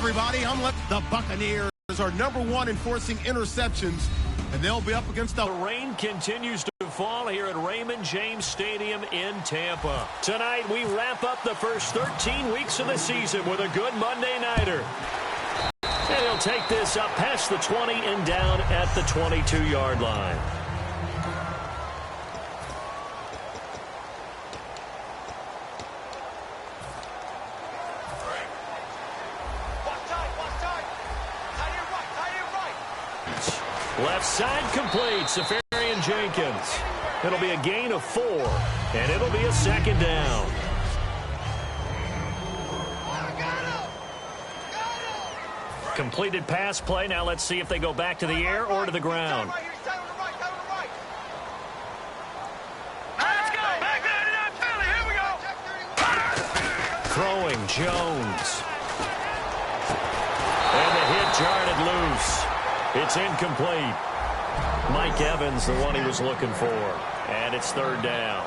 everybody. The Buccaneers are #1 in forcing interceptions, and they'll be up against the rain continues to fall here at Raymond James Stadium in Tampa. Tonight, we wrap up the first 13 weeks of the season with a good Monday nighter. And he'll take this up past the 20 and down at the 22-yard line. Left side complete, Safarian Jenkins. It'll be a gain of 4, and it'll be a second down. Completed pass play. Now let's see if they go back to the air or to the ground. Throwing Jones. And the hit jarred loose. It's incomplete. Mike Evans, the one he was looking for. And it's third down.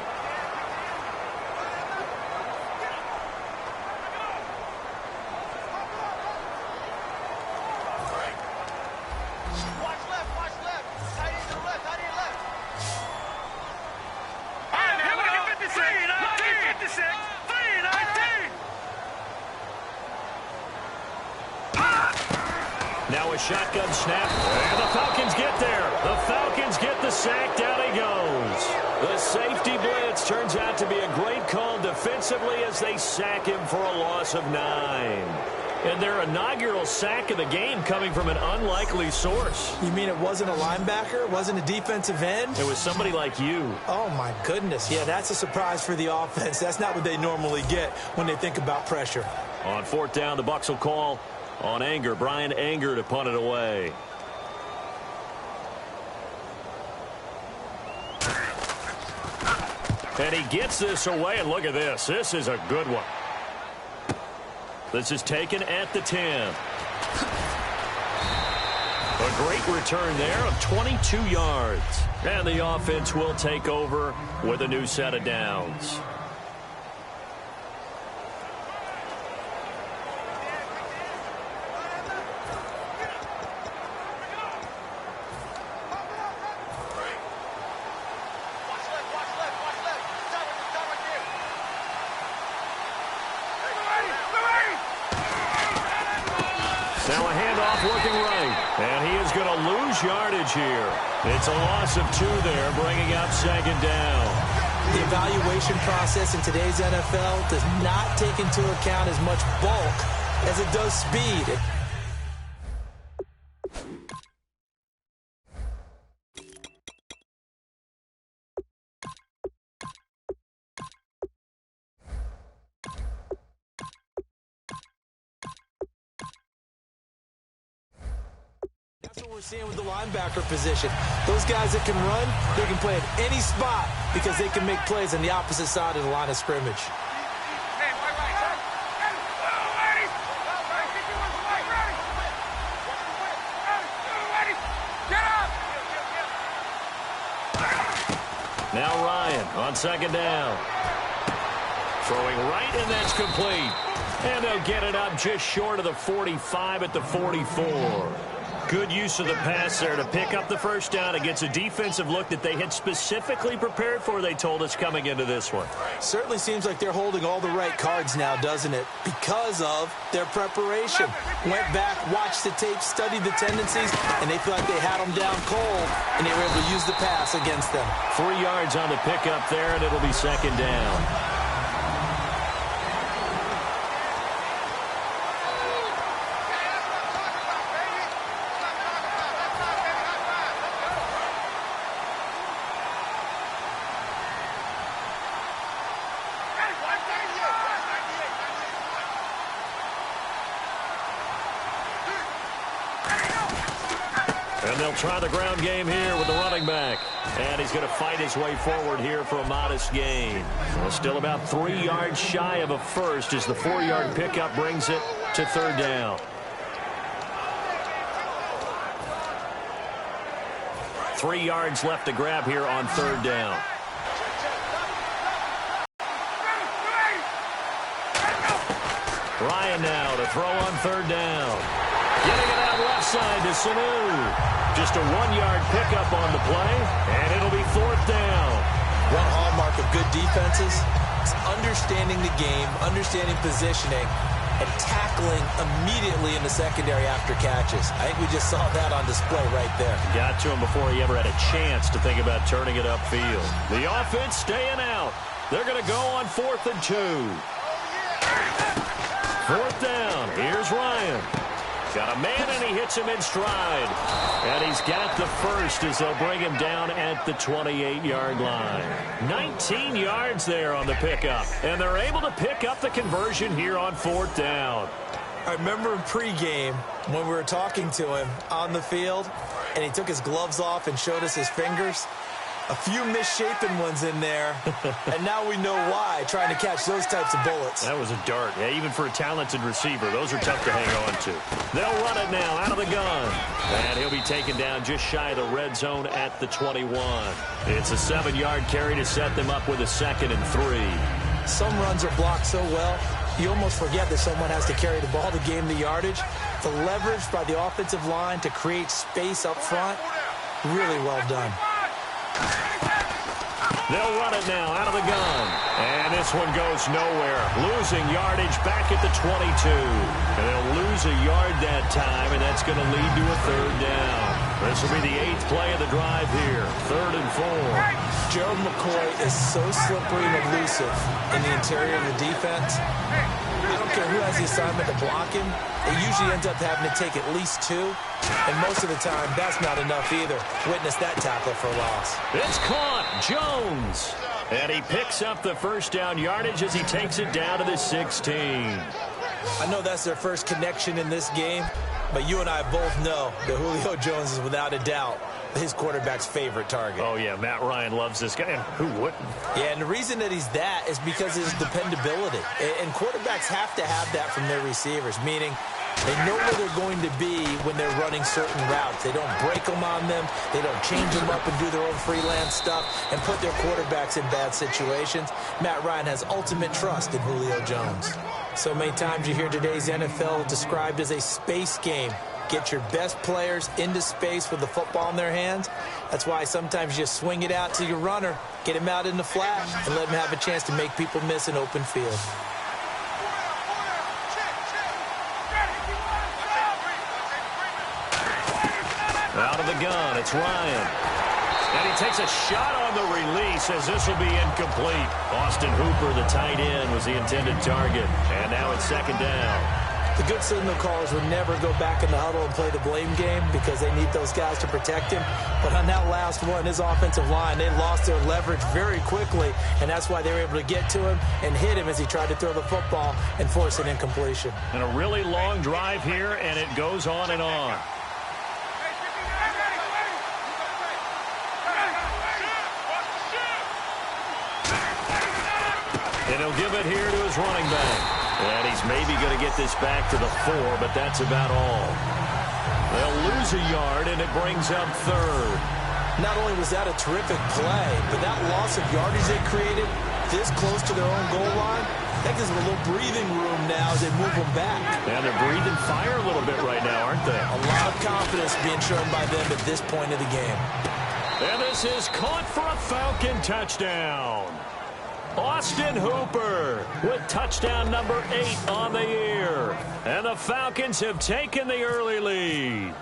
Now a shotgun snap, and the Falcons get there. The Falcons get the sack. Down he goes. The safety blitz turns out to be a great call defensively as they sack him for a loss of 9. And their inaugural sack of the game coming from an unlikely source. You mean it wasn't a linebacker? It wasn't a defensive end? It was somebody like you. Oh, my goodness. Yeah, that's a surprise for the offense. That's not what they normally get when they think about pressure. On 4th down, the Bucs will call on Anger, Brian Anger, to punt it away. And he gets this away, and look at this. This is a good one. This is taken at the 10. A great return there of 22 yards. And the offense will take over with a new set of downs. Now a handoff looking right, and he is going to lose yardage here. It's a loss of 2 there, bringing up second down. The evaluation process in today's NFL does not take into account as much bulk as it does speed. That's what we're seeing with the linebacker position. Those guys that can run, they can play at any spot because they can make plays on the opposite side of the line of scrimmage. Now Ryan on second down. Throwing right, and that's complete. And they'll get it up just short of the 45 at the 44. Good use of the pass there to pick up the first down against a defensive look that they had specifically prepared for, they told us, coming into this one. Certainly seems like they're holding all the right cards now, doesn't it? Because of their preparation. Went back, watched the tape, studied the tendencies, and they feel like they had them down cold, and they were able to use the pass against them. 3 yards on the pickup there, and it'll be second down. And they'll try the ground game here with the running back. And he's going to fight his way forward here for a modest gain. Well, still about 3 yards shy of a first as the 4-yard pickup brings it to third down. 3 yards left to grab here on third down. Ryan now to throw on third down. Getting it out left side to Sanu. Just a 1-yard pickup on the play, and it'll be fourth down. One hallmark of good defenses is understanding the game, understanding positioning, and tackling immediately in the secondary after catches. I think we just saw that on display right there. Got to him before he ever had a chance to think about turning it upfield. The offense staying out. They're going to go on 4th and 2. 4th down. Here's Ryan. Got a man, and he hits him in stride. And he's got the first as they'll bring him down at the 28-yard line. 19 yards there on the pickup. And they're able to pick up the conversion here on 4th down. I remember in pregame when we were talking to him on the field, and he took his gloves off and showed us his fingers. A few misshapen ones in there, and now we know why, trying to catch those types of bullets. That was a dart. Yeah, even for a talented receiver, those are tough to hang on to. They'll run it now out of the gun. And he'll be taken down just shy of the red zone at the 21. It's a 7-yard carry to set them up with a 2nd and 3. Some runs are blocked so well, you almost forget that someone has to carry the ball to gain the yardage. The leverage by the offensive line to create space up front, really well done. They'll run it now out of the gun. And this one goes nowhere. Losing yardage back at the 22. And they'll lose a yard that time, and that's going to lead to a 3rd down. This will be the 8th play of the drive here. 3rd and 4. Gerald McCoy is so slippery and elusive in the interior of the defense. I don't care who has the assignment to block him. It usually ends up having to take at least 2. And most of the time, that's not enough either. Witness that tackle for loss. It's caught. Jones. And he picks up the first down yardage as he takes it down to the 16. I know that's their first connection in this game, but you and I both know that Julio Jones is without a doubt his quarterback's favorite target. Oh, yeah, Matt Ryan loves this guy. And who wouldn't? Yeah, and the reason that he's that is because of his dependability. And quarterbacks have to have that from their receivers, meaning they know where they're going to be when they're running certain routes. They don't break them on them. They don't change them up and do their own freelance stuff and put their quarterbacks in bad situations. Matt Ryan has ultimate trust in Julio Jones. So many times you hear today's NFL described as a space game. Get your best players into space with the football in their hands. That's why sometimes you just swing it out to your runner, get him out in the flat, and let him have a chance to make people miss an open field. Out of the gun, it's Ryan. And he takes a shot on the release as this will be incomplete. Austin Hooper, the tight end, was the intended target. And now it's 2nd down. The good signal callers would never go back in the huddle and play the blame game because they need those guys to protect him. But on that last one, his offensive line, they lost their leverage very quickly, and that's why they were able to get to him and hit him as he tried to throw the football and force an incompletion. And a really long drive here, and it goes on and on. And he'll give it here to his running back. And he's maybe going to get this back to the 4, but that's about all. They'll lose a yard, and it brings up 3rd. Not only was that a terrific play, but that loss of yardage they created this close to their own goal line, that gives them a little breathing room now as they move them back. And they're breathing fire a little bit right now, aren't they? A lot of confidence being shown by them at this point of the game. And this is caught for a Falcon touchdown. Austin Hooper with touchdown number 8 on the year. And the Falcons have taken the early lead.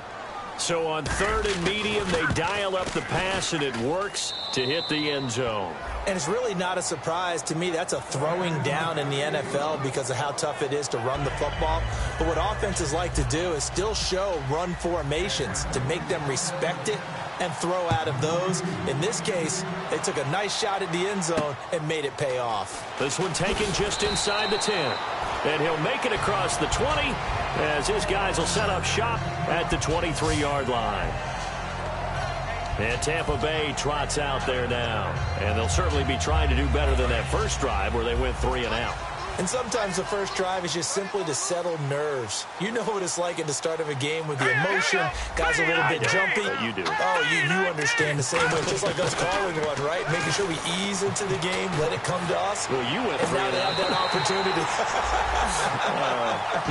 So on 3rd and medium, they dial up the pass, and it works to hit the end zone. And it's really not a surprise to me. That's a throwing down in the NFL because of how tough it is to run the football. But what offenses like to do is still show run formations to make them respect it and throw out of those. In this case, they took a nice shot at the end zone and made it pay off. This one taken just inside the 10. And he'll make it across the 20 as his guys will set up shop at the 23-yard line. And Tampa Bay trots out there now. And they'll certainly be trying to do better than that first drive where they went 3 and out. And sometimes the first drive is just simply to settle nerves. You know what it's like at the start of a game with the emotion. Guys are a little bit jumpy. You do. Oh, you understand the same way. Just like us calling one, right? Making sure we ease into the game, let it come to us. Well, you went and now they have that opportunity.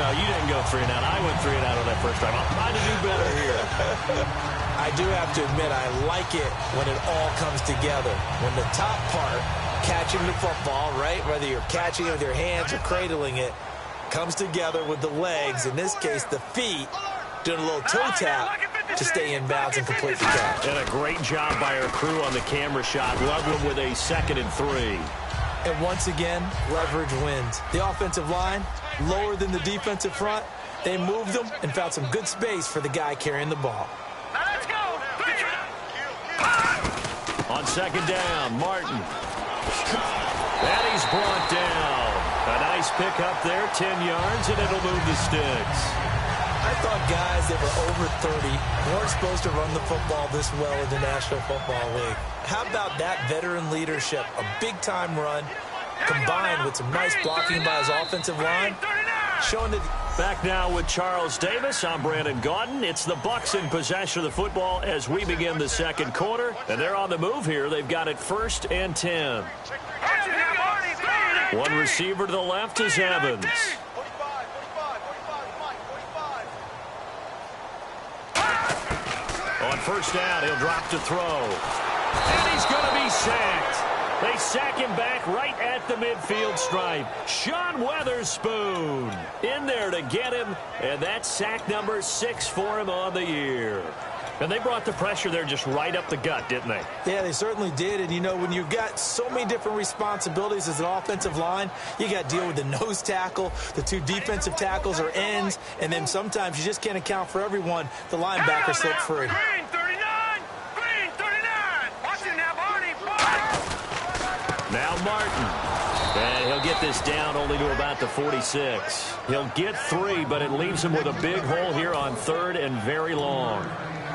No, you didn't go 3 and out. I went 3 and out on that first time. I'll try to do better here. I do have to admit, I like it when it all comes together. When the top part, catching the football, right, whether you're catching it with your hands or cradling it, comes together with the legs, in this case the feet, doing a little toe tap to stay in bounds and complete the catch. And a great job by our crew on the camera shot. Loveland with a 2nd and 3. And once again, leverage wins. The offensive line, lower than the defensive front. They moved them and found some good space for the guy carrying the ball. Let's go. On 2nd down, Martin. And he's brought down. A nice pickup there, 10 yards, and it'll move the sticks. I thought guys that were over 30 weren't supposed to run the football this well in the National Football League. How about that veteran leadership? A big-time run combined with some nice blocking by his offensive line. Showing that. Back now with Charles Davis. I'm Brandon Gaudin. It's the Bucs in possession of the football as we begin the 2nd quarter. And they're on the move here. They've got it 1st and 10. One receiver to the left is Evans. On 1st down, he'll drop to throw. And he's going to be sacked. They sack him back right at the midfield stripe. Sean Weatherspoon in there to get him, and that's sack number 6 for him on the year. And they brought the pressure there just right up the gut, didn't they? Yeah, they certainly did. And, you know, when you've got so many different responsibilities as an offensive line, you got to deal with the nose tackle, the 2 defensive tackles or ends, and then sometimes you just can't account for everyone. The linebacker slipped free. Green 39. Green 39. Watch it now, Barney. Now Martin. And he'll get this down only to about the 46. He'll get 3, but it leaves him with a big hole here on 3rd and very long.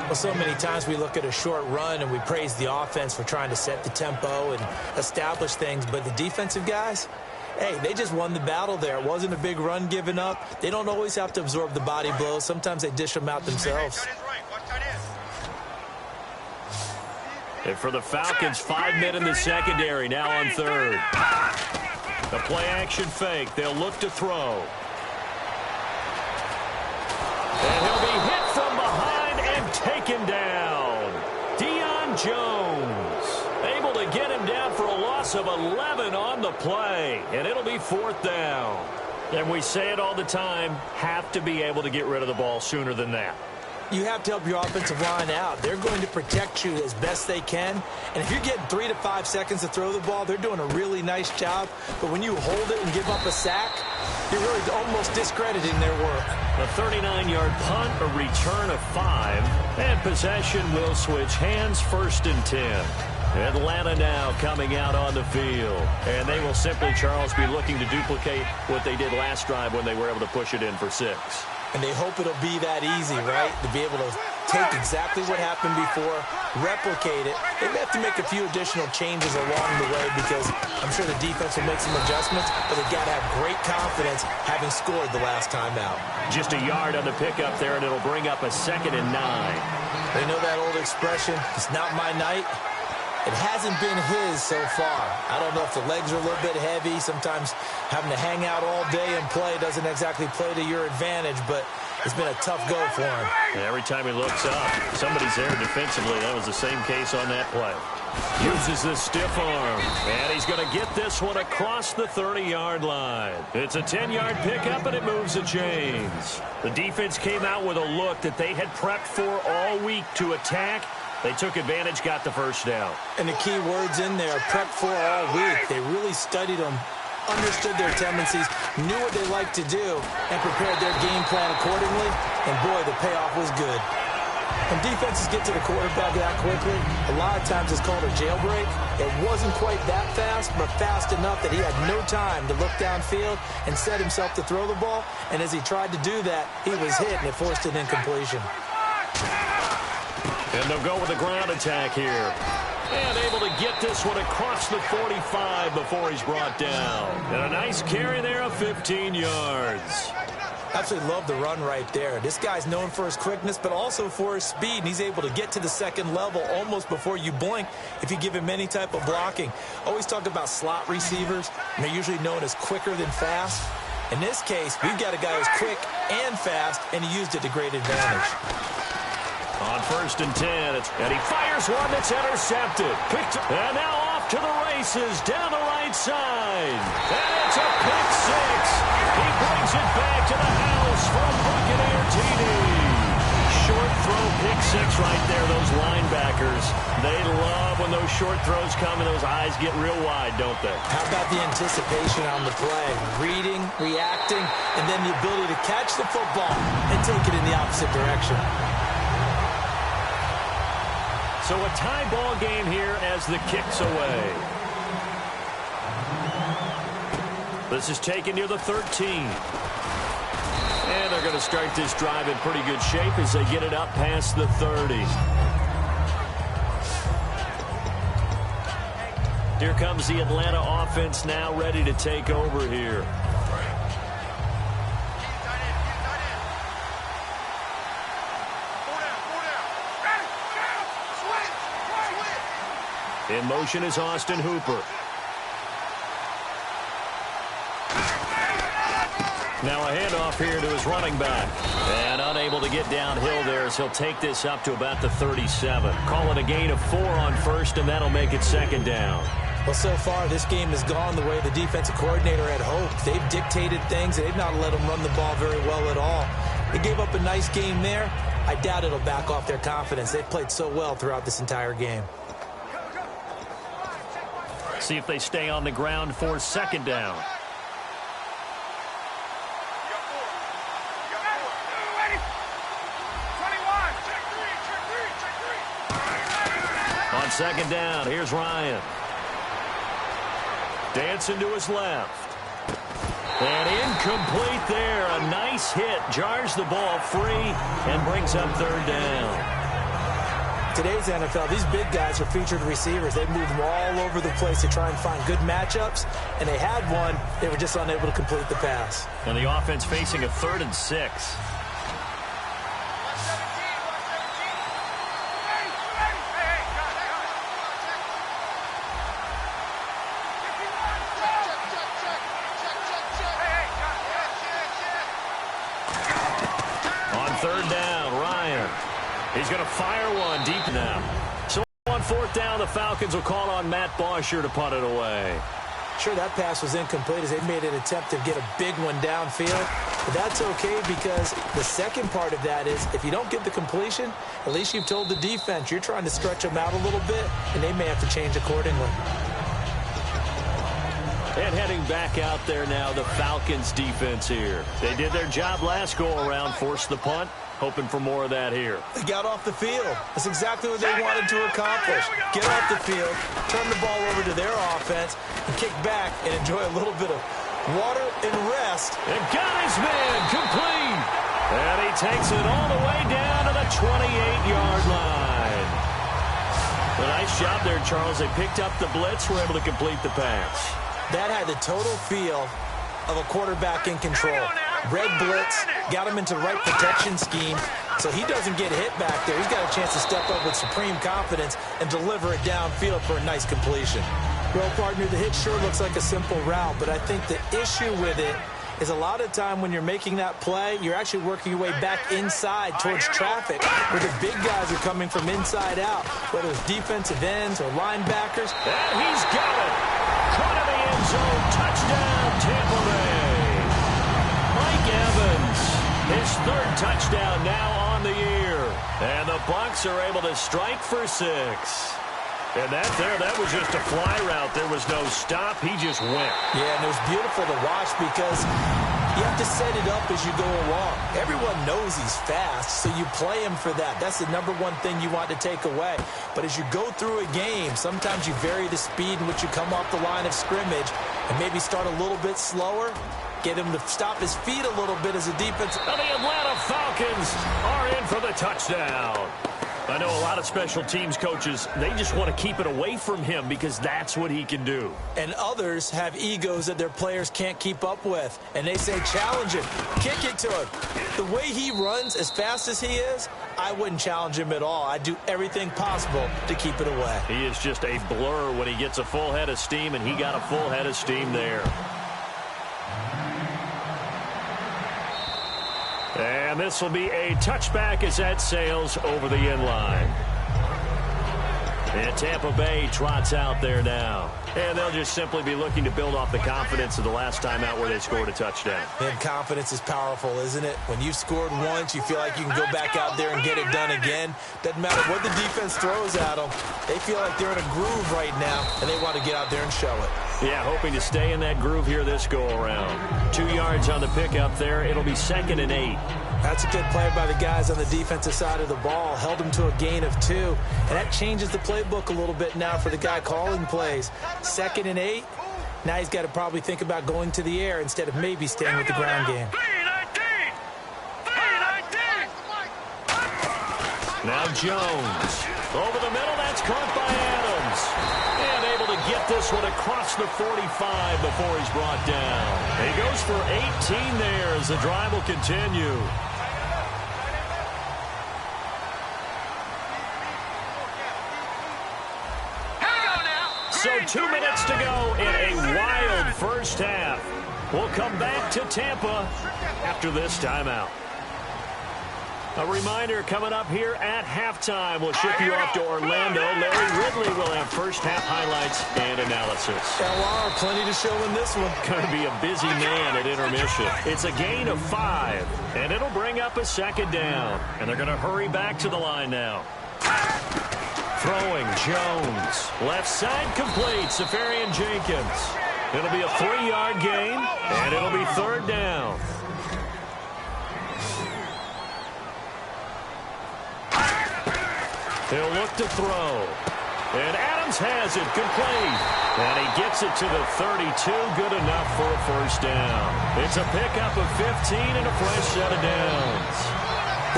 Well, so many times we look at a short run and we praise the offense for trying to set the tempo and establish things, but the defensive guys, hey, they just won the battle there. It wasn't a big run given up. They don't always have to absorb the body blows. Sometimes they dish them out themselves. And for the Falcons, 5 men in the secondary, now on 3rd. The play-action fake. They'll look to throw. And he'll be hit from behind and taken down. Deion Jones able to get him down for a loss of 11 on the play. And it'll be 4th down. And we say it all the time, have to be able to get rid of the ball sooner than that. You have to help your offensive line out. They're going to protect you as best they can. And if you're getting 3 to 5 seconds to throw the ball, they're doing a really nice job. But when you hold it and give up a sack, you're really almost discrediting their work. A 39-yard punt, a return of 5, and possession will switch hands, 1st and 10. Atlanta now coming out on the field. And they will simply, Charles, be looking to duplicate what they did last drive when they were able to push it in for 6. And they hope it'll be that easy, right? To be able to take exactly what happened before, replicate it. They may have to make a few additional changes along the way because I'm sure the defense will make some adjustments, but they've got to have great confidence having scored the last time out. Just a yard on the pickup there, and it'll bring up a 2nd and 9. They know that old expression, it's not my night. It hasn't been his so far. I don't know if the legs are a little bit heavy. Sometimes having to hang out all day and play doesn't exactly play to your advantage, but it's been a tough go for him. And every time he looks up, somebody's there defensively. That was the same case on that play. Uses the stiff arm, and he's going to get this one across the 30-yard line. It's a 10-yard pickup, and it moves the chains. The defense came out with a look that they had prepped for all week to attack. They took advantage, got the 1st down. And the key words in there, prepped for all week. They really studied them, understood their tendencies, knew what they liked to do, and prepared their game plan accordingly. And, boy, the payoff was good. When defenses get to the quarterback that quickly, a lot of times it's called a jailbreak. It wasn't quite that fast, but fast enough that he had no time to look downfield and set himself to throw the ball. And as he tried to do that, he was hit, and it forced an incompletion. And they'll go with a ground attack here. And able to get this one across the 45 before he's brought down. And a nice carry there of 15 yards. Absolutely love the run right there. This guy's known for his quickness, but also for his speed. And he's able to get to the second level almost before you blink if you give him any type of blocking. Always talk about slot receivers, and they're usually known as quicker than fast. In this case, we've got a guy who's quick and fast, and he used it to great advantage. On 1st and 10, and he fires one that's intercepted. And now off to the races down the right side. And it's a pick six. He brings it back to the house for a Buccaneer TD. Short throw pick six right there, those linebackers. They love when those short throws come and those eyes get real wide, don't they? How about the anticipation on the play? Reading, reacting, and then the ability to catch the football and take it in the opposite direction. So a tie ball game here as the kick's away. This is taken near the 13. And they're going to start this drive in pretty good shape as they get it up past the 30. Here comes the Atlanta offense now ready to take over here. In motion is Austin Hooper. Now a handoff here to his running back. And unable to get downhill there as he'll take this up to about the 37. Call it a gain of 4 on 1st, and that'll make it 2nd down. Well, so far, this game has gone the way the defensive coordinator had hoped. They've dictated things. They've not let them run the ball very well at all. They gave up a nice game there. I doubt it'll back off their confidence. They've played so well throughout this entire game. See if they stay on the ground for 2nd down. On 2nd down, here's Ryan. Dancing to his left. And incomplete there. A nice hit. Jars the ball free and brings up 3rd down. Today's NFL, these big guys are featured receivers. They move them all over the place to try and find good matchups, and they had one. They were just unable to complete the pass. And the offense facing a 3rd and 6. On 3rd down, Ryan. He's going to fire one deep now. So on 4th down, the Falcons will call on Matt Bosher to punt it away. Sure, that pass was incomplete as they made an attempt to get a big one downfield. But that's okay because the second part of that is if you don't get the completion, at least you've told the defense you're trying to stretch them out a little bit, and they may have to change accordingly. And heading back out there now, the Falcons defense here. They did their job last go-around, forced the punt. Hoping for more of that here. They got off the field. That's exactly what they wanted to accomplish. Get off the field, turn the ball over to their offense, and kick back and enjoy a little bit of water and rest. And got his man complete. And he takes it all the way down to the 28-yard line. A nice job there, Charles. They picked up the blitz, were able to complete the pass. That had the total feel of a quarterback in control. Red blitz, got him into the right protection scheme, so he doesn't get hit back there. He's got a chance to step up with supreme confidence and deliver it downfield for a nice completion. Well, partner, the hit sure looks like a simple route, but I think the issue with it is a lot of time when you're making that play, you're actually working your way back inside towards traffic, where the big guys are coming from inside out, whether it's defensive ends or linebackers. And he's got it. Caught in the end zone. Touchdown, Tampa Bay. Mike Evans, his 3rd touchdown now on the year. And the Bucs are able to strike for 6. And that was just a fly route. There was no stop. He just went. Yeah, and it was beautiful to watch because you have to set it up as you go along. Everyone knows he's fast, so you play him for that. That's the #1 thing you want to take away. But as you go through a game, sometimes you vary the speed in which you come off the line of scrimmage and maybe start a little bit slower, get him to stop his feet a little bit as a defense. And the Atlanta Falcons are in for the touchdown. I know a lot of special teams coaches, they just want to keep it away from him because that's what he can do. And others have egos that their players can't keep up with. And they say, challenge him, kick it to him. The way he runs as fast as he is, I wouldn't challenge him at all. I'd do everything possible to keep it away. He is just a blur when he gets a full head of steam, and he got a full head of steam there. And this will be a touchback as that sails over the end line. And Tampa Bay trots out there now. And they'll just simply be looking to build off the confidence of the last time out where they scored a touchdown. And confidence is powerful, isn't it? When you've scored once, you feel like you can go back out there and get it done again. Doesn't matter what the defense throws at them. They feel like they're in a groove right now, and they want to get out there and show it. Yeah, hoping to stay in that groove here this go-around. 2 yards on the pickup there. It'll be 2nd and 8. That's a good play by the guys on the defensive side of the ball. Held them to a gain of 2. And that changes the playbook a little bit now for the guy calling plays. 2nd and 8. Now he's got to probably think about going to the air instead of maybe staying with the ground game. Now Jones. Over the middle, that's caught by Adams. And able to get this one across the 45 before he's brought down. He goes for 18 there as the drive will continue. So 2 minutes to go in a wild first half. We'll come back to Tampa after this timeout. A reminder coming up here at halftime. We'll ship you off to Orlando. Larry Ridley will have first half highlights and analysis. LR, plenty to show in this one. Going to be a busy man at intermission. It's a gain of 5, and it'll bring up a 2nd down. And they're going to hurry back to the line now. Throwing, Jones. Left side complete, Safarian Jenkins. It'll be a 3-yard gain, and it'll be 3rd down. He'll look to throw. And Adams has it complete. And he gets it to the 32. Good enough for a first down. It's a pickup of 15 and a fresh set of downs.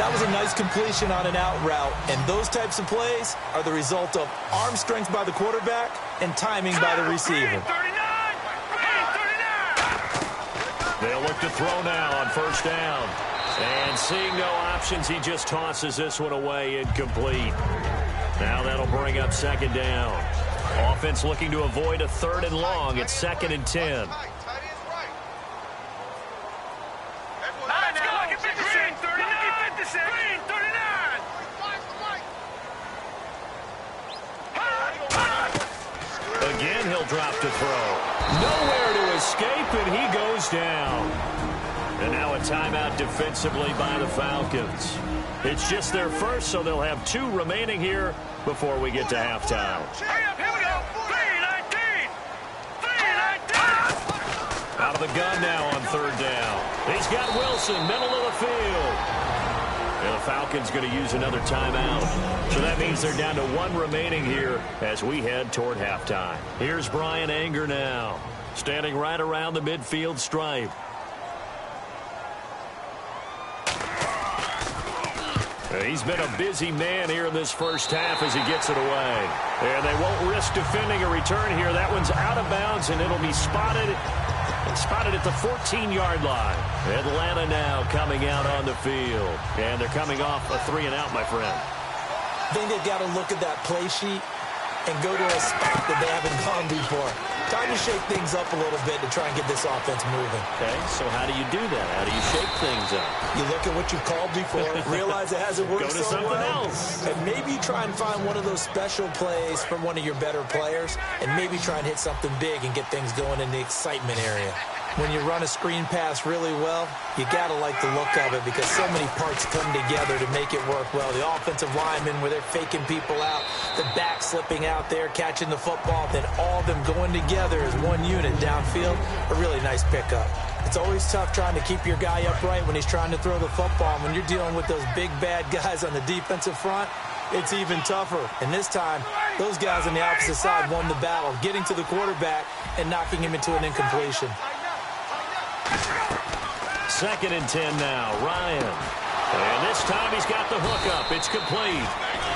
That was a nice completion on an out route. And those types of plays are the result of arm strength by the quarterback and timing by the receiver. They'll look to throw now on first down. And seeing no options, he just tosses this one away, incomplete. Now that'll bring up 2nd down. Offense looking to avoid a 3rd and long. It's 2nd and 10. Again, he'll drop to throw. Nowhere to escape, and he goes down. And now a timeout defensively by the Falcons. It's just their first, so they'll have 2 remaining here before we get to halftime. Hurry up, here we go. 3-19. 3-19. Out of the gun now on 3rd down. He's got Wilson, middle of the field. And the Falcons going to use another timeout. So that means they're down to 1 remaining here as we head toward halftime. Here's Brian Anger now, standing right around the midfield stripe. He's been a busy man here in this first half as he gets it away. And they won't risk defending a return here. That one's out of bounds, and it'll be spotted at the 14-yard line. Atlanta now coming out on the field. And they're coming off a 3-and-out, my friend. I think they've got to look at that play sheet and go to a spot that they haven't gone before. Time to shake things up a little bit to try and get this offense moving. Okay, so how do you do that? How do you shake things up? You look at what you've called before, realize it hasn't worked Go to so something well, else. and maybe try and find one of those special plays from one of your better players, and maybe try and hit something big and get things going in the excitement area. When you run a screen pass really well, you got to like the look of it because so many parts come together to make it work well. The offensive linemen where they're faking people out, the back slipping out there, catching the football, then all of them going together as one unit downfield, a really nice pickup. It's always tough trying to keep your guy upright when he's trying to throw the football. When you're dealing with those big, bad guys on the defensive front, it's even tougher. And this time, those guys on the opposite side won the battle, getting to the quarterback and knocking him into an incompletion. 2nd and 10 now. Ryan. And this time he's got the hook up. It's complete.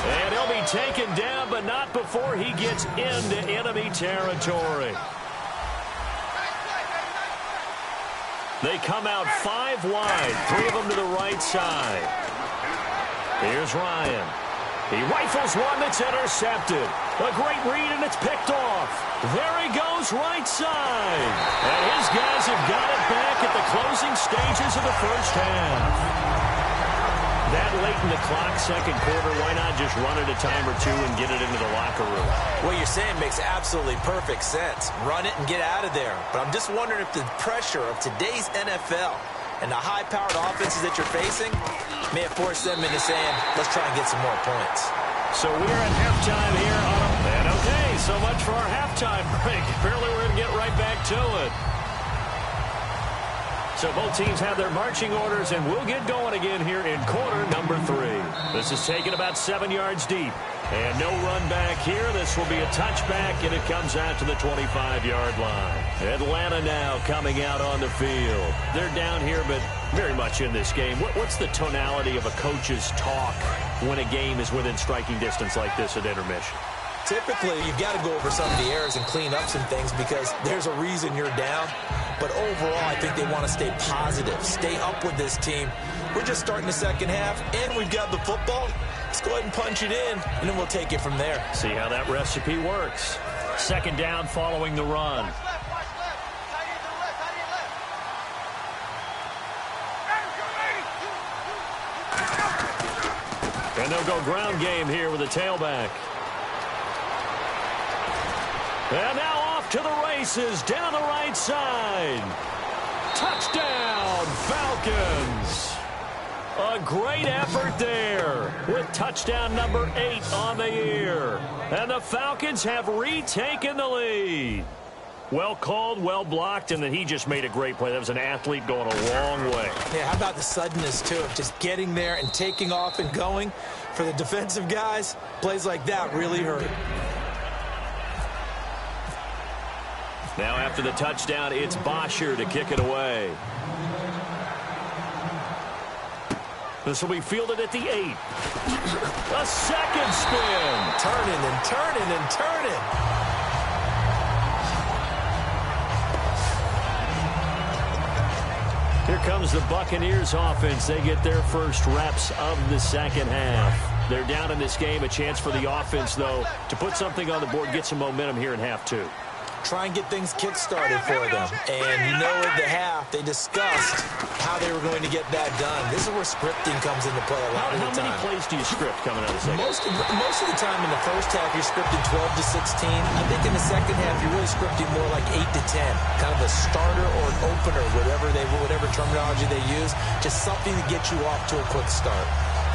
And he'll be taken down, but not before he gets into enemy territory. They come out 5 wide, 3 of them to the right side. Here's Ryan. He rifles one that's intercepted. A great read, and it's picked off. There he goes, right side. And his guys have got it back at the closing stages of the first half. That late in the clock, second quarter, why not just run it a time or two and get it into the locker room? What you're saying makes absolutely perfect sense. Run it and get out of there. But I'm just wondering if the pressure of today's NFL and the high-powered offenses that you're facing may have forced them into saying, let's try and get some more points. So we're at halftime here on a... And okay, so much for our halftime break. Apparently we're going to get right back to it. So both teams have their marching orders, and we'll get going again here in quarter number 3. This is taken about 7 yards deep. And no run back here. This will be a touchback, and it comes out to the 25-yard line. Atlanta now coming out on the field. They're down here, but very much in this game. What's the tonality of a coach's talk when a game is within striking distance like this at intermission? Typically, you've got to go over some of the errors and clean up some things because there's a reason you're down. But overall, I think they want to stay positive, stay up with this team. We're just starting the second half, and we've got the football. Let's go ahead and punch it in, and then we'll take it from there. See how that recipe works. Second down following the run. And they'll go ground game here with a tailback. And now off to the races, down the right side. Touchdown, Falcons. A great effort there with touchdown number 8 on the year. And the Falcons have retaken the lead. Well called, well blocked, and then he just made a great play. That was an athlete going a long way. Yeah, how about the suddenness, too, of just getting there and taking off and going? For the defensive guys, plays like that really hurt. Now after the touchdown, it's Bosher to kick it away. This will be fielded at the 8. A second spin. Turning and turning and turning. Here comes the Buccaneers offense. They get their first reps of the second half. They're down in this game. A chance for the offense, though, to put something on the board, get some momentum here in half 2. Try and get things kick-started for them. And you know at the half, they discussed how they were going to get that done. This is where scripting comes into play a lot of the time. How many plays do you script coming out of the second? Most of the time in the first half, you're scripting 12 to 16. I think in the second half, you're really scripting more like 8 to 10. Kind of a starter or an opener, whatever terminology they use. Just something to get you off to a quick start.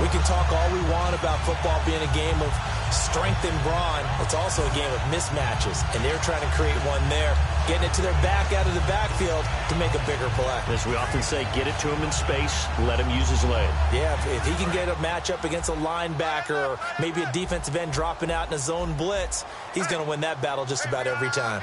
We can talk all we want about football being a game of strength and brawn. It's also a game of mismatches, and they're trying to create one there, getting it to their back out of the backfield to make a bigger play. As we often say, get it to him in space, let him use his leg. Yeah, if he can get a matchup against a linebacker or maybe a defensive end dropping out in a zone blitz, he's going to win that battle just about every time.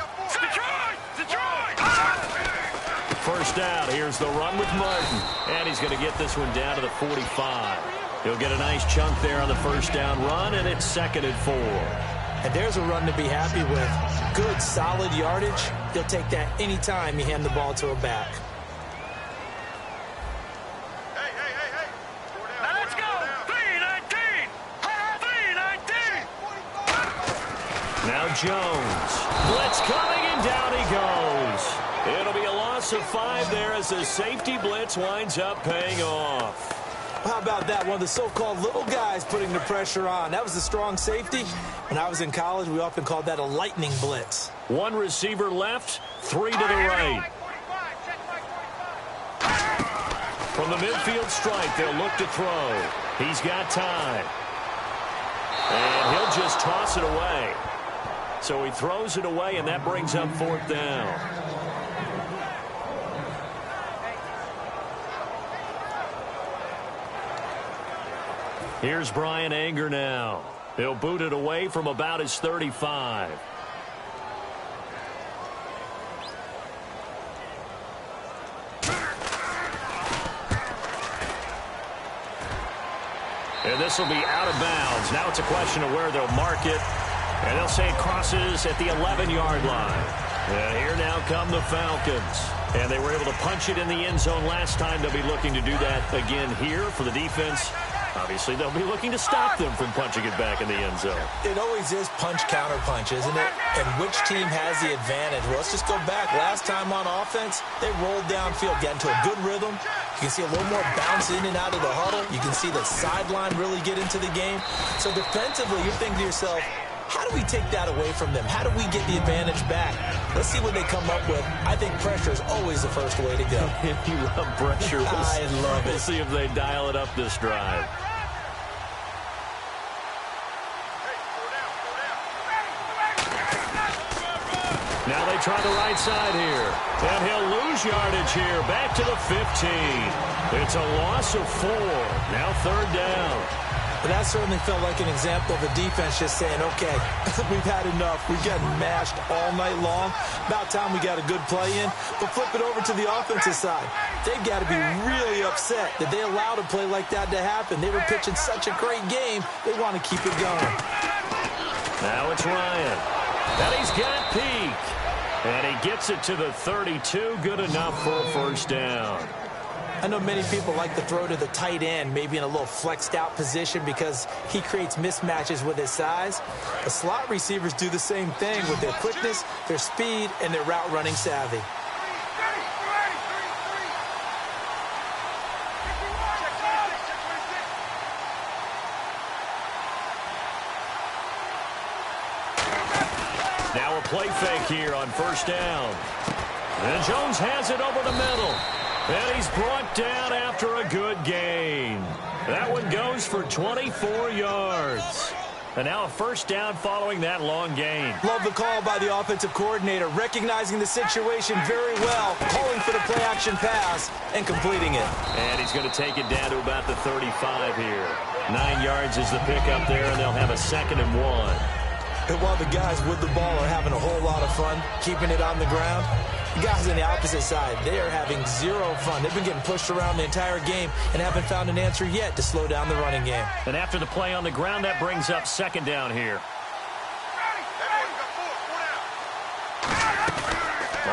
First down, here's the run with Martin, and he's going to get this one down to the 45. He'll get a nice chunk there on the first down run, and it's 2nd and 4. And there's a run to be happy with. Good, solid yardage. He'll take that any time you hand the ball to a back. Hey. Now let's go. 3-19. 3-19. Now Jones. Blitz coming, and down he goes. It'll be a loss of 5 there as the safety blitz winds up paying off. How about that? One of the so-called little guys putting the pressure on. That was a strong safety. When I was in college, we often called that a lightning blitz. 1 receiver left, 3 to the right. From the midfield stripe, they'll look to throw. He's got time. And he'll just toss it away. So he throws it away, and that brings up 4th down. Here's Brian Anger now. He'll boot it away from about his 35. And this will be out of bounds. Now it's a question of where they'll mark it. And they'll say it crosses at the 11-yard line. And here now come the Falcons. And they were able to punch it in the end zone last time. They'll be looking to do that again here for the defense. Obviously, they'll be looking to stop them from punching it back in the end zone. It always is punch-counter-punch, isn't it? And which team has the advantage? Well, let's just go back. Last time on offense, they rolled downfield, got into a good rhythm. You can see a little more bounce in and out of the huddle. You can see the sideline really get into the game. So defensively, you're thinking to yourself, how do we take that away from them? How do we get the advantage back? Let's see what they come up with. I think pressure is always the first way to go. You love pressure. I love it. We'll see if they dial it up this drive. Now they try the right side here. And he'll lose yardage here. Back to the 15. It's a loss of 4. Now 3rd down. But that certainly felt like an example of the defense just saying, okay, we've had enough. We've gotten mashed all night long. About time we got a good play in. But flip it over to the offensive side. They've got to be really upset that they allowed a play like that to happen. They were pitching such a great game. They want to keep it going. Now it's Ryan. And he's got Peak. And he gets it to the 32. Good enough for a 1st down. I know many people like to throw to the tight end, maybe in a little flexed out position because he creates mismatches with his size. The slot receivers do the same thing with their quickness, their speed, and their route running savvy. Now a play fake here on 1st down. And Jones has it over the middle. And he's brought down after a good gain. That one goes for 24 yards. And now a 1st down following that long gain. Love the call by the offensive coordinator, recognizing the situation very well, calling for the play-action pass, and completing it. And he's going to take it down to about the 35 here. 9 yards is the pickup there, and they'll have a 2nd and 1. And while the guys with the ball are having a whole lot of fun keeping it on the ground, the guys on the opposite side, they are having zero fun. They've been getting pushed around the entire game and haven't found an answer yet to slow down the running game. And after the play on the ground, that brings up 2nd down here.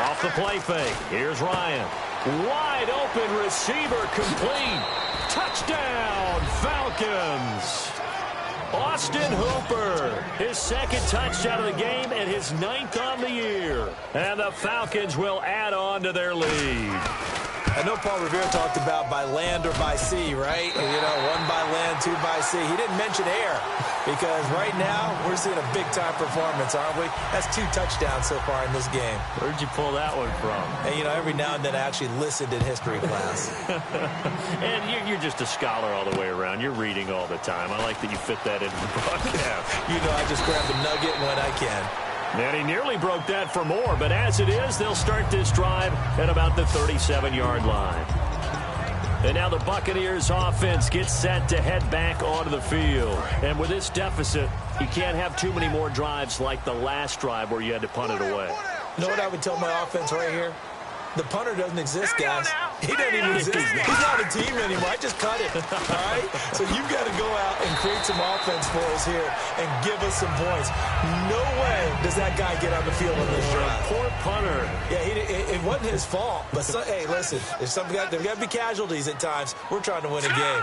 Off the play fake. Here's Ryan. Wide open receiver complete. Touchdown, Falcons. Austin Hooper, his 2nd touchdown of the game and his 9th on the year. And the Falcons will add on to their lead. I know Paul Revere talked about by land or by sea, right? You know, 1 by land, 2 by sea. He didn't mention air because right now we're seeing a big-time performance, aren't we? That's 2 touchdowns so far in this game. Where'd you pull that one from? And, you know, every now and then I actually listened in history class. And you're just a scholar all the way around. You're reading all the time. I like that you fit that into the broadcast. You know, I just grab a nugget when I can. And he nearly broke that for more, but as it is, they'll start this drive at about the 37-yard line. And now the Buccaneers offense gets set to head back onto the field. And with this deficit, you can't have too many more drives like the last drive where you had to punt it away. You know what I would tell my offense right here? The punter doesn't exist, guys. He doesn't even exist. He's not a team anymore. I just cut it, all right? So you've got to go out and create some offense for us here and give us some points. No way does that guy get on the field on this drive. Poor punter. Yeah, it wasn't his fault. But, hey, listen, there's got to be casualties at times. We're trying to win a game.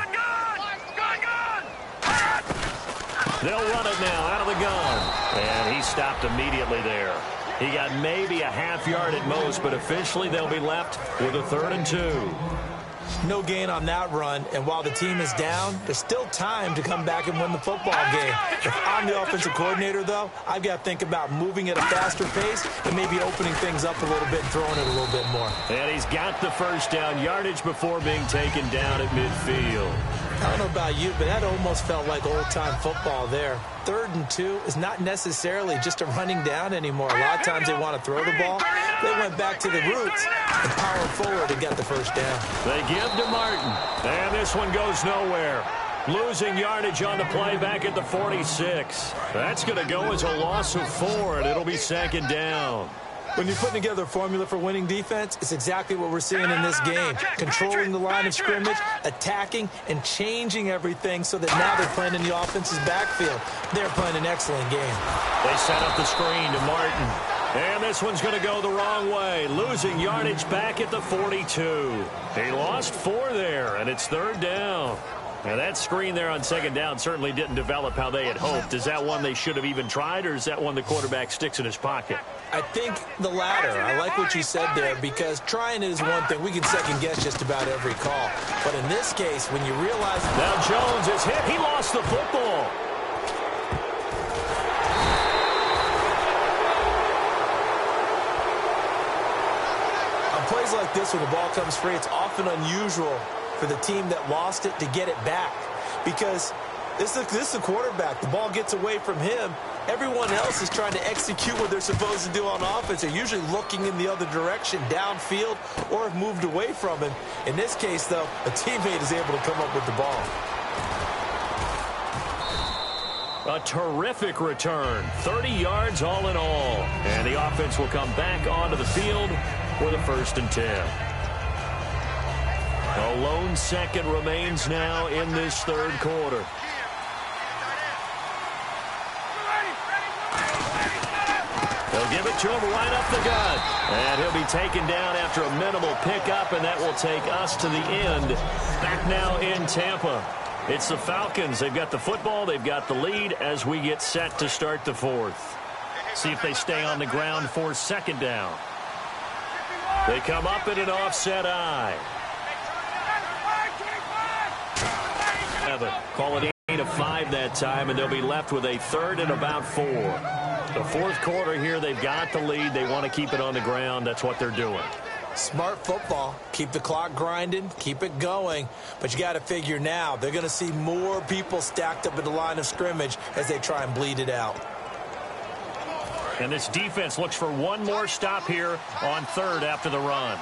They'll run it now out of the gun. And he stopped immediately there. He got maybe a half yard at most, but officially they'll be left with a 3rd and 2. No gain on that run, and while the team is down, there's still time to come back and win the football game. If I'm the offensive coordinator, though, I've got to think about moving at a faster pace and maybe opening things up a little bit and throwing it a little bit more. And he's got the 1st down yardage before being taken down at midfield. I don't know about you, but that almost felt like old-time football there. 3rd and 2 is not necessarily just a running down anymore. A lot of times they want to throw the ball. They went back to the roots and powered forward and got the 1st down. They give to Martin, and this one goes nowhere. Losing yardage on the play back at the 46. That's going to go as a loss of 4, and it'll be 2nd down. When you're putting together a formula for winning defense, it's exactly what we're seeing in this game. Controlling the line of scrimmage, attacking, and changing everything so that now they're playing in the offense's backfield. They're playing an excellent game. They set up the screen to Martin. And this one's going to go the wrong way. Losing yardage back at the 42. He lost 4 there, and it's 3rd down. Now, that screen there on 2nd down certainly didn't develop how they had hoped. Is that one they should have even tried, or is that one the quarterback sticks in his pocket? I think the latter. I like what you said there, because trying it is one thing. We can second-guess just about every call. But in this case, when you realize... Now Jones is hit. He lost the football. On plays like this, when the ball comes free, it's often unusual for the team that lost it to get it back, because this is the quarterback. The ball gets away from him. Everyone else is trying to execute what they're supposed to do on offense. They're usually looking in the other direction, downfield, or have moved away from him. In this case, though, a teammate is able to come up with the ball. A terrific return. 30 yards all in all. And the offense will come back onto the field for the 1st and 10. A lone second remains now in this 3rd quarter. They'll give it to him right up the gut. And he'll be taken down after a minimal pickup, and that will take us to the end. Back now in Tampa. It's the Falcons. They've got the football. They've got the lead as we get set to start the 4th. See if they stay on the ground for 2nd down. They come up in an offset eye. Call it 8-5 that time, and they'll be left with a 3rd and about 4. The 4th quarter here, they've got the lead. They want to keep it on the ground. That's what they're doing. Smart football. Keep the clock grinding. Keep it going. But you got to figure now, they're going to see more people stacked up at the line of scrimmage as they try and bleed it out. And this defense looks for one more stop here on 3rd after the run.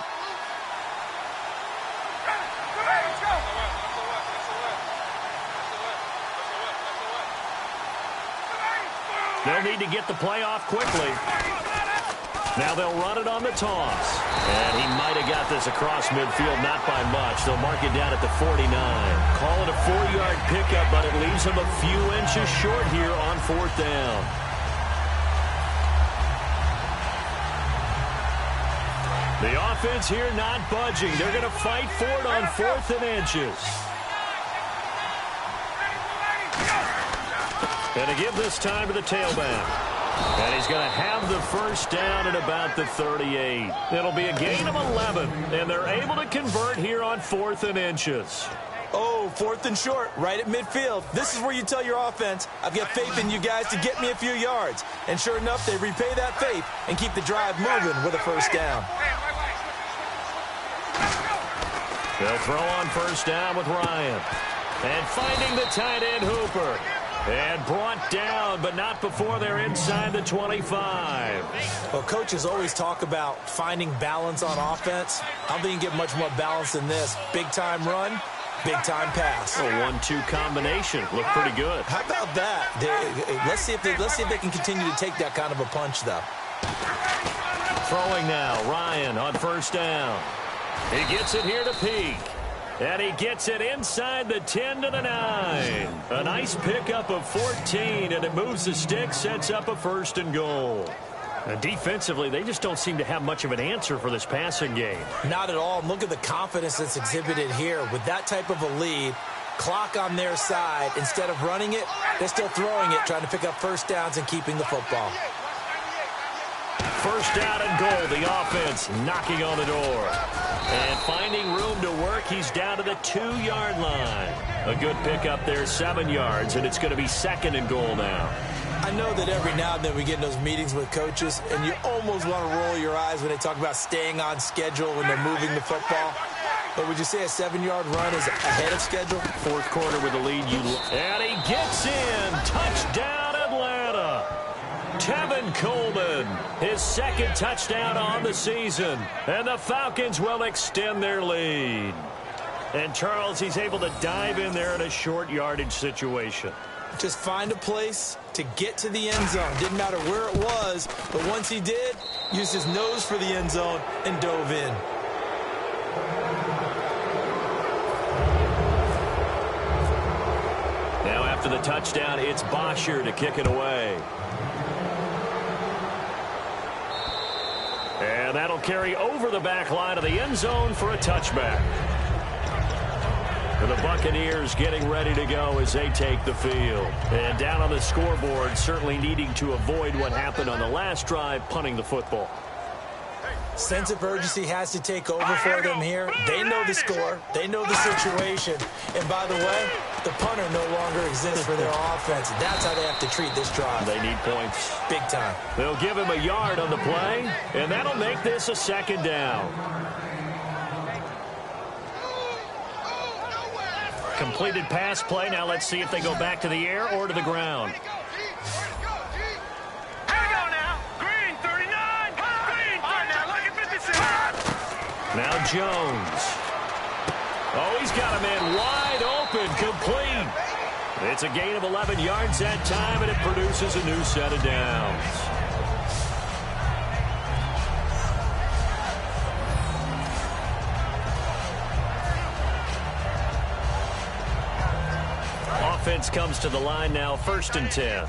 They'll need to get the play off quickly. Now they'll run it on the toss. And he might have got this across midfield, not by much. They'll mark it down at the 49. Call it a 4-yard pickup, but it leaves him a few inches short here on 4th down. The offense here not budging. They're going to fight for it on 4th and inches. And to give this time to the tailback. And he's going to have the 1st down at about the 38. It'll be a gain of 11, and they're able to convert here on 4th and inches. Oh, 4th and short, right at midfield. This is where you tell your offense, I've got faith in you guys to get me a few yards. And sure enough, they repay that faith and keep the drive moving with a 1st down. They'll throw on 1st down with Ryan. And finding the tight end Hooper. And brought down, but not before they're inside the 25. Well, coaches always talk about finding balance on offense. I don't think you can get much more balance than this. Big-time run, big-time pass. A 1-2 combination. Looked pretty good. How about that? Let's see if they can continue to take that kind of a punch, though. Throwing now, Ryan on 1st down. He gets it here to Peak. And he gets it inside the 10 to the 9. A nice pickup of 14, and it moves the stick, sets up a 1st and goal. And defensively, they just don't seem to have much of an answer for this passing game. Not at all. Look at the confidence that's exhibited here. With that type of a lead, clock on their side, instead of running it, they're still throwing it, trying to pick up 1st downs and keeping the football. 1st down and goal. The offense knocking on the door. And finding room to work, he's down to the 2-yard line. A good pickup there, 7 yards, and it's going to be 2nd and goal now. I know that every now and then we get in those meetings with coaches, and you almost want to roll your eyes when they talk about staying on schedule when they're moving the football. But would you say a 7-yard run is ahead of schedule? 4th quarter with the lead. And he gets in. Touchdown, Atlanta. Tevin Coleman, his 2nd touchdown on the season. And the Falcons will extend their lead. And Charles, he's able to dive in there in a short yardage situation. Just find a place to get to the end zone. Didn't matter where it was, but once he did, used his nose for the end zone and dove in. Now after the touchdown, it's Bosher to kick it away. And that'll carry over the back line of the end zone for a touchback. And the Buccaneers getting ready to go as they take the field. And down on the scoreboard, certainly needing to avoid what happened on the last drive, punting the football. Sense of urgency has to take over for them here. They know the score. They know the situation. And by the way, the punter no longer exists for their offense. That's how they have to treat this drive. They need points. Big time. They'll give him a yard on the play, and that'll make this a second down. Completed pass play. Now let's see if they go back to the air or to the ground. Now Jones. Oh, he's got a man wide open, complete. It's a gain of 11 yards that time, and it produces a new set of downs. Offense comes to the line now, 1st and 10.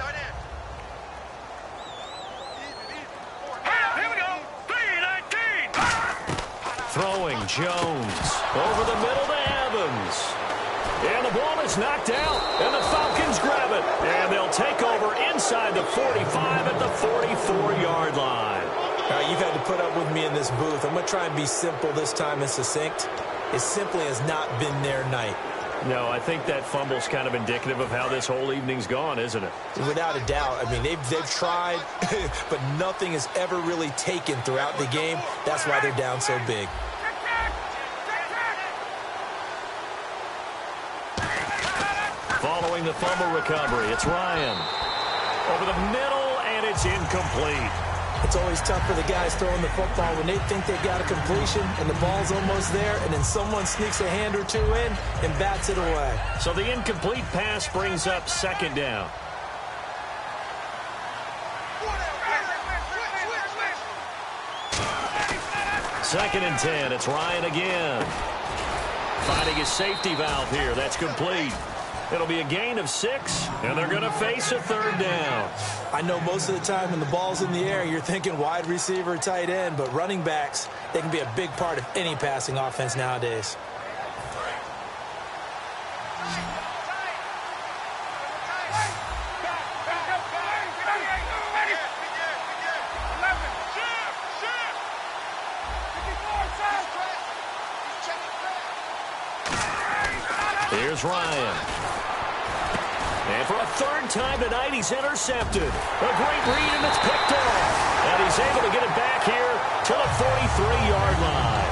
Throwing Jones over the middle to Evans. And the ball is knocked out, and the Falcons grab it. And they'll take over inside the 45 at the 44-yard line. You've had to put up with me in this booth. I'm going to try and be simple this time and succinct. It simply has not been their night. No, I think that fumble's kind of indicative of how this whole evening's gone, isn't it? Without a doubt. I mean, they've tried, but nothing has ever really taken throughout the game. That's why they're down so big. Following the fumble recovery, it's Ryan. Over the middle, and it's incomplete. It's always tough for the guys throwing the football when they think they've got a completion and the ball's almost there, and then someone sneaks a hand or two in and bats it away. So the incomplete pass brings up 2nd down. Second and 10. It's Ryan again. Finding his safety valve here. That's complete. It'll be a gain of 6, and they're going to face a 3rd down. I know most of the time when the ball's in the air, you're thinking wide receiver, tight end, but running backs, they can be a big part of any passing offense nowadays. Here's Ryan. And for a 3rd time tonight, he's intercepted. A great read, and it's picked off. And he's able to get it back here to the 43-yard line.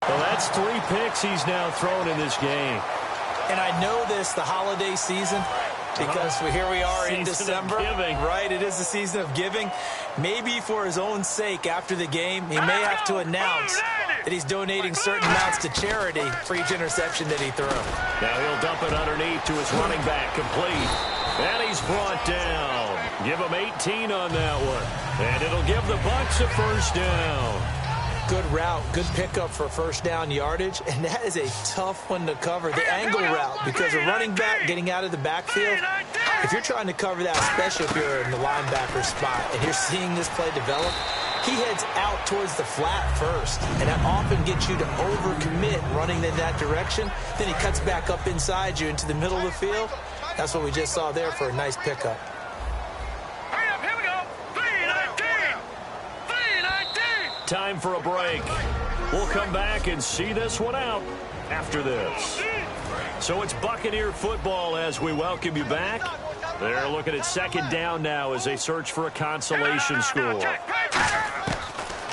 Well, that's 3 picks he's now thrown in this game. And I know this, the holiday season, because here we are in December. Right, it is the season of giving. Maybe for his own sake after the game, he may have to announce that he's donating certain amounts to charity for each interception that he threw. Now he'll dump it underneath to his running back, complete. And he's brought down. Give him 18 on that one. And it'll give the Bucs a 1st down. Good route, good pickup for 1st down yardage, and that is a tough one to cover, the angle route, because a running back getting out of the backfield, if you're trying to cover that, especially if you're in the linebacker spot, and you're seeing this play develop, he heads out towards the flat first, and that often gets you to overcommit running in that direction. Then he cuts back up inside you into the middle of the field. That's what we just saw there for a nice pickup. Time for a break. We'll come back and see this one out after this. So it's Buccaneer football as we welcome you back. They're looking at 2nd down now as they search for a consolation score.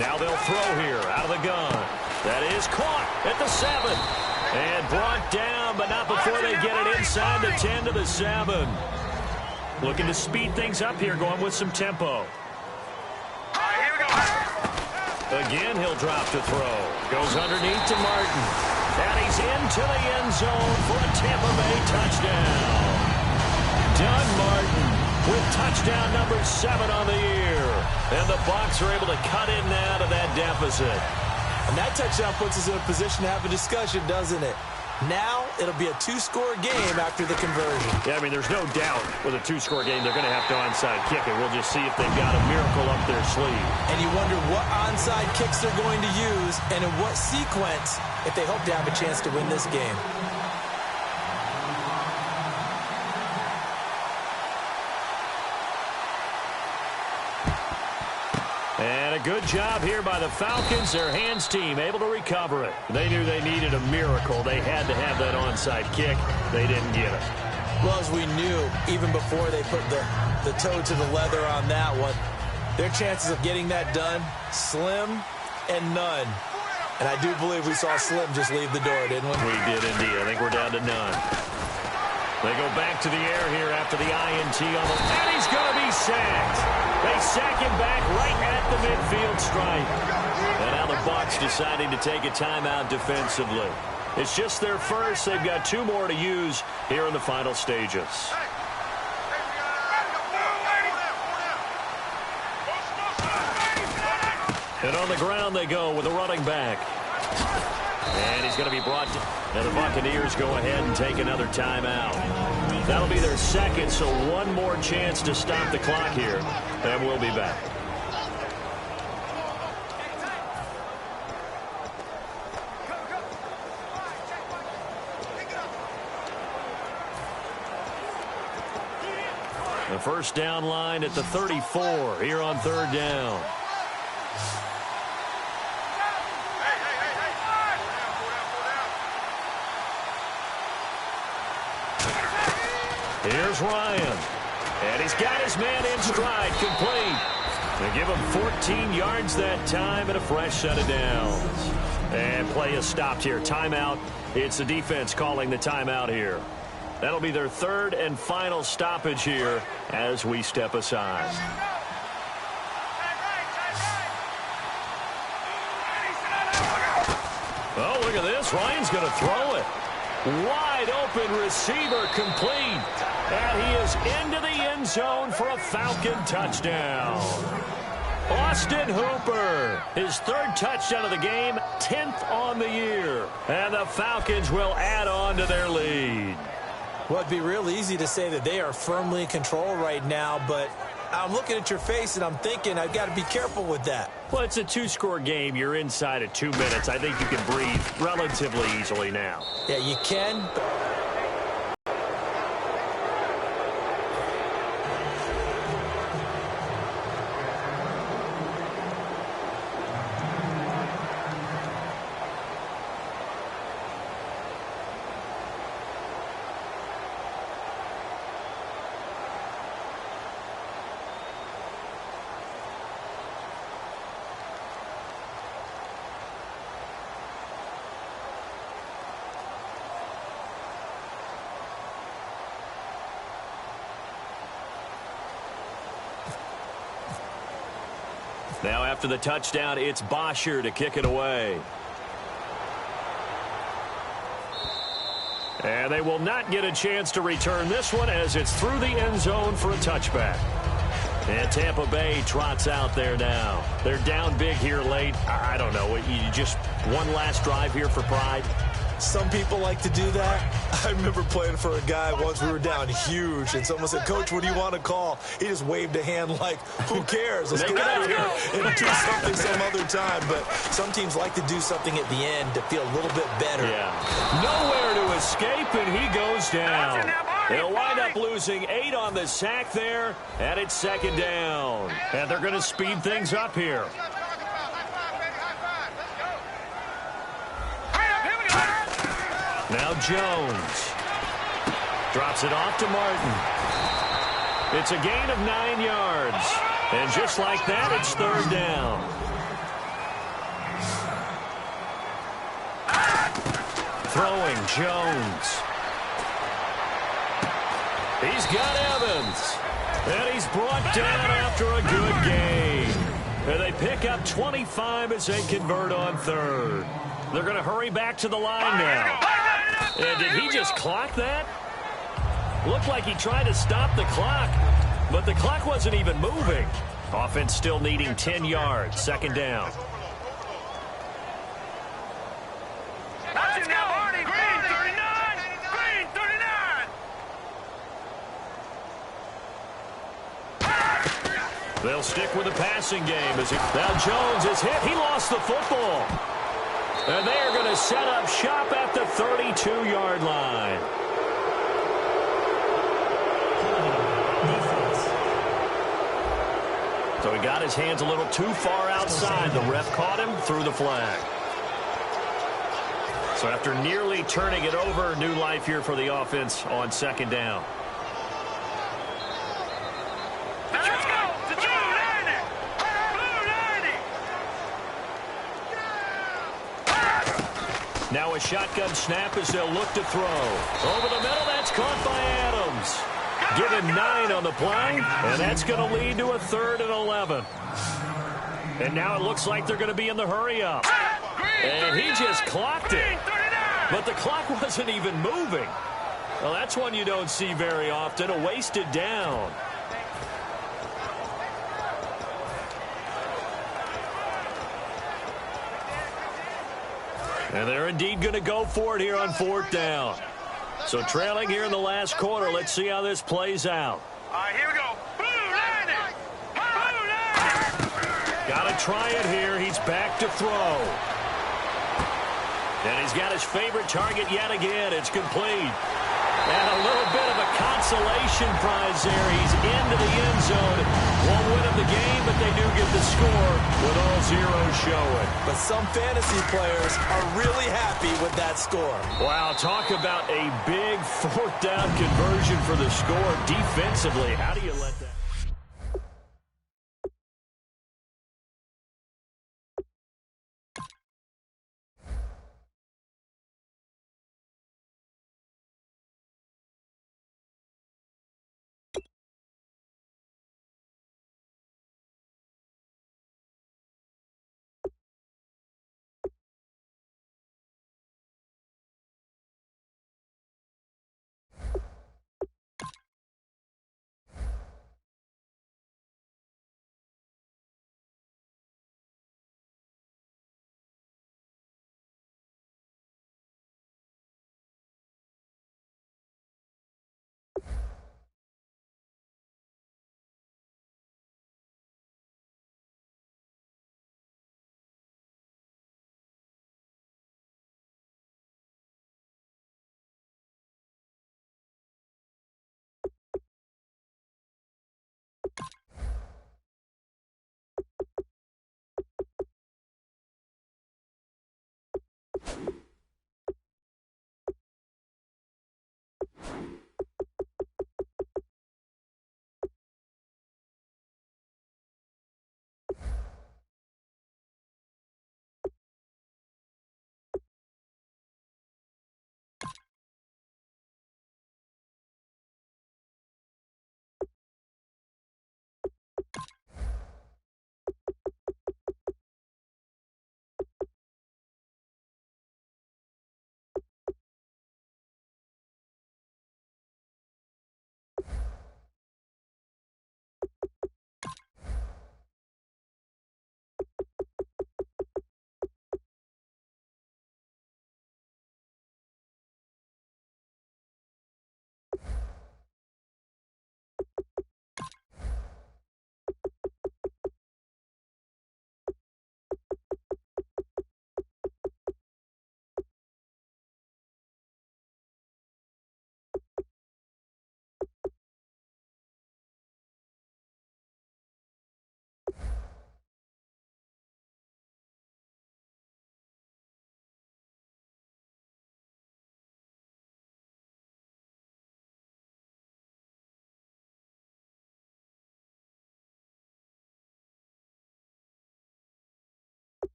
Now they'll throw here out of the gun. That is caught at the 7. And brought down, but not before they get it inside the 10 to the 7. Looking to speed things up here, going with some tempo. Here we go. Again, he'll drop to throw. Goes underneath to Martin. And he's into the end zone for a Tampa Bay touchdown. Doug Martin with touchdown number 7 on the year. And the Bucs are able to cut in now to that deficit. And that touchdown puts us in a position to have a discussion, doesn't it? Now it'll be a 2-score game after the conversion. Yeah, I mean, there's no doubt with a 2-score game they're going to have to onside kick it. We'll just see if they've got a miracle up their sleeve. And you wonder what onside kicks they're going to use and in what sequence if they hope to have a chance to win this game. And a good job here by the Falcons. Their hands team able to recover it. They knew they needed a miracle. They had to have that onside kick. They didn't get it. Well, as we knew, even before they put the toe to the leather on that one, their chances of getting that done, slim and none. And I do believe we saw Slim just leave the door, didn't we? We did indeed. I think we're down to none. They go back to the air here after the INT on the... And he's going to be sacked. They sack him back right at the midfield stripe. And now the Bucs deciding to take a timeout defensively. It's just their first. They've got 2 more to use here in the final stages. And on the ground they go with a running back. And he's going to be brought to... And the Buccaneers go ahead and take another timeout. That'll be their second, so one more chance to stop the clock here. And we'll be back. The first down line at the 34 here on 3rd down. Here's Ryan. And he's got his man in stride, complete. They give him 14 yards that time and a fresh set of downs. And play is stopped here. Timeout. It's the defense calling the timeout here. That'll be their 3rd and final stoppage here as we step aside. Oh, look at this. Ryan's going to throw it. Wide open receiver, complete. And he is into the end zone for a Falcon touchdown. Austin Hooper, his 3rd touchdown of the game, 10th on the year. And the Falcons will add on to their lead. Well, it'd be real easy to say that they are firmly in control right now, but I'm looking at your face and I'm thinking I've got to be careful with that. Well, it's a 2-score game. You're inside of 2 minutes. I think you can breathe relatively easily now. Yeah, you can. Now after the touchdown, it's Bosher to kick it away. And they will not get a chance to return this one as it's through the end zone for a touchback. And Tampa Bay trots out there now. They're down big here late. I don't know. You just one last drive here for pride. Some people like to do that. I remember playing for a guy once. We were down huge, and someone said, "Coach, what do you want to call?" He just waved a hand like, "Who cares? Let's get out of here and do something some other time." But some teams like to do something at the end to feel a little bit better. Yeah. Nowhere to escape, and he goes down. They'll wind up losing 8 on the sack there, and it's 2nd down. And they're going to speed things up here. Now Jones drops it off to Martin. It's a gain of 9 yards. And just like that, it's 3rd down. throwing, Jones. He's got Evans. And he's brought down after a good game. And they pick up 25 as they convert on third. They're going to hurry back to the line now. And did he just clock that? Looked like he tried to stop the clock, but the clock wasn't even moving. Offense still needing 10 yards, second down. Let's go! Green 39! Green 39! They'll stick with the passing game as now Jones is hit. He lost the football. And they are going to set up shop at the 32-yard line. So he got his hands a little too far outside. The ref caught him, threw the flag. So after nearly turning it over, new life here for the offense on second down. Let's go! The Blue 90! Blue 90! Now a shotgun snap as they'll look to throw. Over the middle, that's caught by Adams. Give him 9 on the play, and that's going to lead to a 3rd and 11. And now it looks like they're going to be in the hurry-up. And he just clocked it. But the clock wasn't even moving. Well, that's one you don't see very often, a wasted down. And they're indeed going to go for it here on 4th down. So trailing here in the last quarter. Let's see how this plays out. All right, here we go. Blue 90! Blue 90! Got to try it here. He's back to throw. And he's got his favorite target yet again. It's complete. And a little bit of a consolation prize there. He's into the end zone. Won't win him the game, but they do get the score with all zeros showing. But some fantasy players are really happy with that score. Wow, talk about a big 4th down conversion for the score defensively. How do you let that?